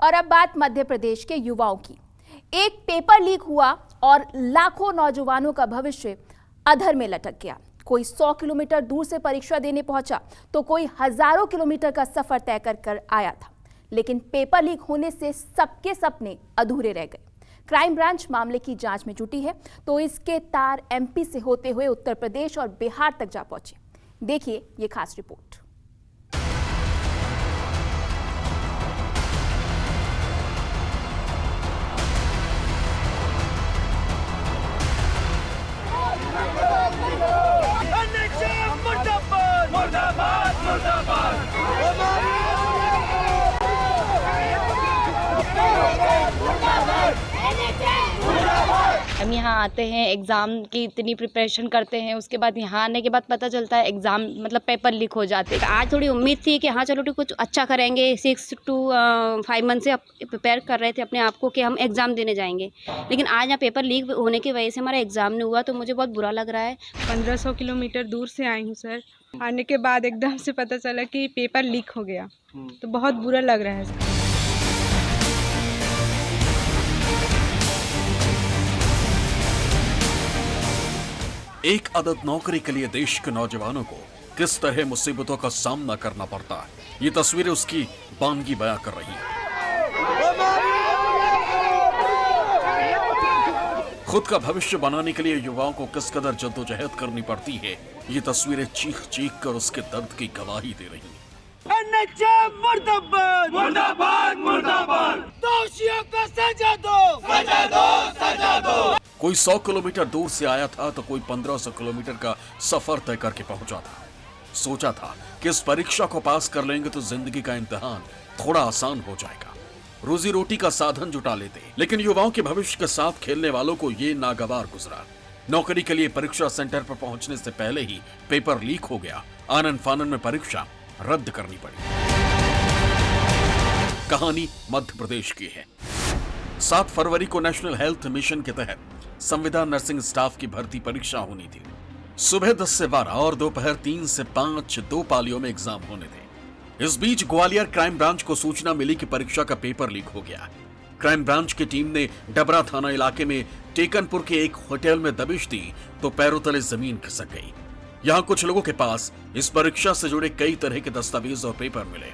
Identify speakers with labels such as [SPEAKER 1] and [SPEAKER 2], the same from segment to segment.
[SPEAKER 1] और अब बात मध्य प्रदेश के युवाओं की। एक पेपर लीक हुआ और लाखों नौजवानों का भविष्य अधर में लटक गया। कोई 100 किलोमीटर दूर से परीक्षा देने पहुंचा तो कोई हजारों किलोमीटर का सफर तय कर आया था, लेकिन पेपर लीक होने से सबके सपने अधूरे रह गए। क्राइम ब्रांच मामले की जांच में जुटी है तो इसके तार एमपी से होते हुए उत्तर प्रदेश और बिहार तक जा पहुंचे। देखिए ये खास रिपोर्ट।
[SPEAKER 2] हम यहाँ आते हैं, एग्ज़ाम की इतनी प्रिपरेशन करते हैं, उसके बाद यहाँ आने के बाद पता चलता है एग्ज़ाम मतलब पेपर लीक हो जाते हैं। आज थोड़ी उम्मीद थी कि हाँ चलो कुछ अच्छा करेंगे, 6 to 5 मंथ से प्रिपेयर कर रहे थे अपने आप को कि हम एग्ज़ाम देने जाएंगे, लेकिन आज यहाँ पेपर लीक होने की वजह से हमारा एग्ज़ाम नहीं हुआ, तो मुझे बहुत बुरा लग रहा है।
[SPEAKER 3] 1500 किलोमीटर दूर से आई हूँ सर। आने के बाद एकदम से पता चला कि पेपर लीक हो गया, तो बहुत बुरा लग रहा है सर।
[SPEAKER 4] एक अदद नौकरी के लिए देश के नौजवानों को किस तरह मुसीबतों का सामना करना पड़ता है, ये तस्वीरें उसकी बानगी बयां कर रही हैं। खुद का भविष्य बनाने के लिए युवाओं को किस कदर जद्दोजहद करनी पड़ती है, ये तस्वीरें चीख चीख कर उसके दर्द की गवाही दे रही हैं।
[SPEAKER 5] मुर्दाबाद मुर्दाबाद मुर्दाबाद, दोषियों को सजा दो, सजा दो, सजा दो।
[SPEAKER 4] कोई 100 किलोमीटर दूर से आया था तो कोई 1500 किलोमीटर का सफर तय करके पहुंचा था। सोचा था कि इस परीक्षा को पास कर लेंगे तो जिंदगी का इम्तिहान थोड़ा आसान हो जाएगा, रोजी रोटी का साधन जुटा लेते, लेकिन युवाओं के भविष्य के साथ खेलने वालों को ये नागवार गुजरा। नौकरी के लिए परीक्षा सेंटर पर पहुंचने से पहले ही पेपर लीक हो गया, आनन फानन में परीक्षा रद्द करनी पड़ी। कहानी मध्य प्रदेश की है। 7 फरवरी को नेशनल हेल्थ मिशन के तहत संविदा नर्सिंग स्टाफ की भर्ती परीक्षा होनी थी। सुबह 10 से 12 और दोपहर 3 से 5 2 पालियों में एग्जाम होने थे। इस बीच ग्वालियर क्राइम ब्रांच को सूचना मिली कि परीक्षा का पेपर लीक हो गया। क्राइम ब्रांच की टीम ने डबरा थाना इलाके में टेकनपुर के एक होटल में दबिश दी तो पैरों तले जमीन खिसक गई। यहाँ कुछ लोगों के पास इस परीक्षा से जुड़े कई तरह के दस्तावेज और पेपर मिले।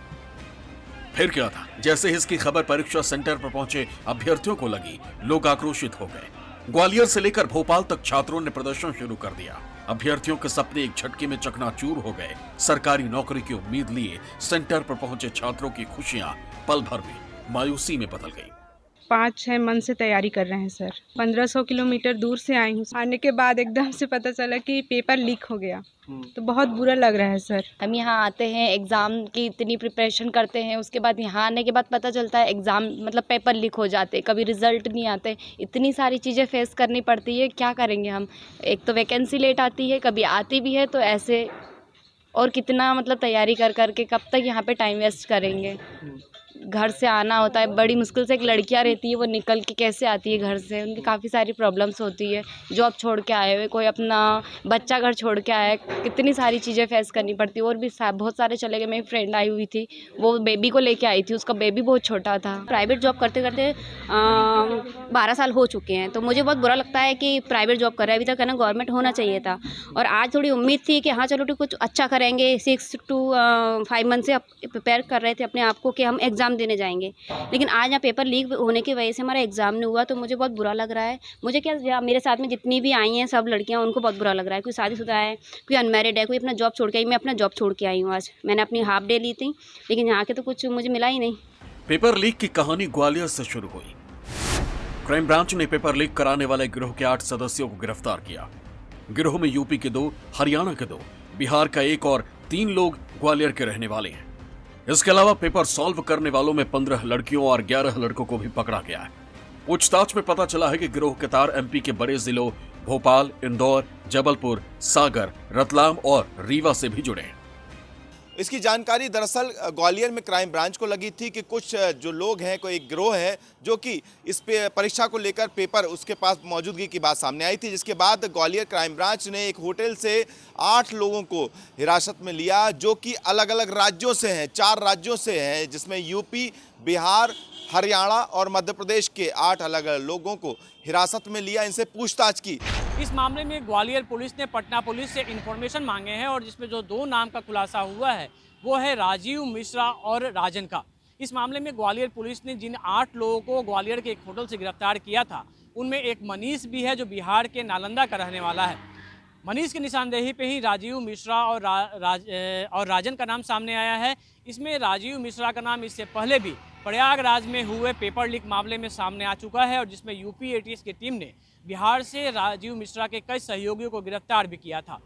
[SPEAKER 4] फिर क्या था, जैसे ही इसकी खबर परीक्षा सेंटर पर पहुंचे अभ्यर्थियों को लगी, लोग आक्रोशित हो गए। ग्वालियर से लेकर भोपाल तक छात्रों ने प्रदर्शन शुरू कर दिया। अभ्यर्थियों के सपने एक झटके में चकनाचूर हो गए। सरकारी नौकरी की उम्मीद लिए सेंटर पर पहुंचे छात्रों की खुशियां पल भर में मायूसी में बदल गई।
[SPEAKER 3] 5-6 मंथ से तैयारी कर रहे हैं सर। 1500 किलोमीटर दूर से आई हूँ। आने के बाद एकदम से पता चला कि पेपर लीक हो गया, तो बहुत बुरा लग रहा है सर।
[SPEAKER 2] हम यहाँ आते हैं, एग्ज़ाम की इतनी प्रिपरेशन करते हैं, उसके बाद यहाँ आने के बाद पता चलता है एग्ज़ाम मतलब पेपर लीक हो जाते, कभी रिजल्ट नहीं आते, इतनी सारी चीज़ें फेस करनी पड़ती है। क्या करेंगे हम? एक तो वैकेंसी लेट आती है, कभी आती भी है, तो ऐसे और कितना मतलब तैयारी कर करके कब तक यहाँ पे टाइम वेस्ट करेंगे। घर से आना होता है, बड़ी मुश्किल से एक लड़कियां रहती है, वो निकल के कैसे आती है घर से, उनकी काफ़ी सारी प्रॉब्लम्स होती है। जॉब छोड़ के आए हुए, कोई अपना बच्चा घर छोड़ के आया है, कितनी सारी चीज़ें फेस करनी पड़ती है। और भी बहुत सारे चले गए। मेरी फ्रेंड आई हुई थी, वो बेबी को लेके आई थी, उसका बेबी बहुत छोटा था। प्राइवेट जॉब करते करते 12 साल हो चुके हैं, तो मुझे बहुत बुरा लगता है कि प्राइवेट जॉब कर रहे हैं। अभी तक है ना गवर्नमेंट होना चाहिए था। और आज थोड़ी उम्मीद थी कि हाँ चलो कुछ अच्छा करेंगे, 6 to 5 मंथ से प्रिपेयर कर रहे थे अपने आप को कि हम एग्ज़ाम देने जाएंगे, लेकिन आज यहाँ पेपर लीक होने की वजह से हमारा एग्ज़ाम नहीं हुआ, तो मुझे बहुत बुरा लग रहा है। मुझे क्या, मेरे साथ में जितनी भी आई हैं सब लड़कियाँ, उनको बहुत बुरा लग रहा है। कोई शादीशुदा है, कोई अनमैरिड है, कोई अपना जॉब छोड़ के आई। मैं अपना जॉब छोड़ के आई हूँ। आज मैंने अपनी हाफ डे ली थी, लेकिन यहाँ के तो कुछ मुझे मिला ही नहीं।
[SPEAKER 4] पेपर लीक की कहानी ग्वालियर से शुरू हुई। क्राइम ब्रांच ने पेपर लीक कराने वाले गिरोह के 8 सदस्यों को गिरफ्तार किया। गिरोह में यूपी के 2, हरियाणा के 2, बिहार का 1 और 3 लोग ग्वालियर के रहने वाले हैं। इसके अलावा पेपर सॉल्व करने वालों में 15 लड़कियों और 11 लड़कों को भी पकड़ा गया है। पूछताछ में पता चला है कि गिरोह के तार एमपी के बड़े जिलों भोपाल, इंदौर, जबलपुर, सागर, रतलाम और रीवा से भी जुड़े हैं।
[SPEAKER 6] इसकी जानकारी दरअसल ग्वालियर में क्राइम ब्रांच को लगी थी कि कुछ जो लोग हैं, कोई एक गिरोह है जो कि इस परीक्षा को लेकर पेपर उसके पास मौजूदगी की बात सामने आई थी, जिसके बाद ग्वालियर क्राइम ब्रांच ने एक होटल से 8 लोगों को हिरासत में लिया, जो कि अलग अलग राज्यों से हैं, 4 राज्यों से हैं, जिसमें यूपी, बिहार, हरियाणा और मध्य प्रदेश के 8 अलग अलग लोगों को हिरासत में लिया, इनसे पूछताछ की।
[SPEAKER 7] इस मामले में ग्वालियर पुलिस ने पटना पुलिस से इन्फॉर्मेशन मांगे हैं और जिसमें जो 2 नाम का खुलासा हुआ है वो है राजीव मिश्रा और राजन का। इस मामले में ग्वालियर पुलिस ने जिन 8 लोगों को ग्वालियर के एक होटल से गिरफ्तार किया था उनमें एक मनीष भी है जो बिहार के नालंदा का रहने वाला है। मनीष की निशानदेही पे ही राजीव मिश्रा और राजन का नाम सामने आया है। इसमें राजीव मिश्रा का नाम इससे पहले भी प्रयागराज में हुए पेपर लीक मामले में सामने आ चुका है और जिसमें यूपी एटीएस की टीम ने बिहार से राजीव मिश्रा के कई सहयोगियों को गिरफ्तार भी किया था।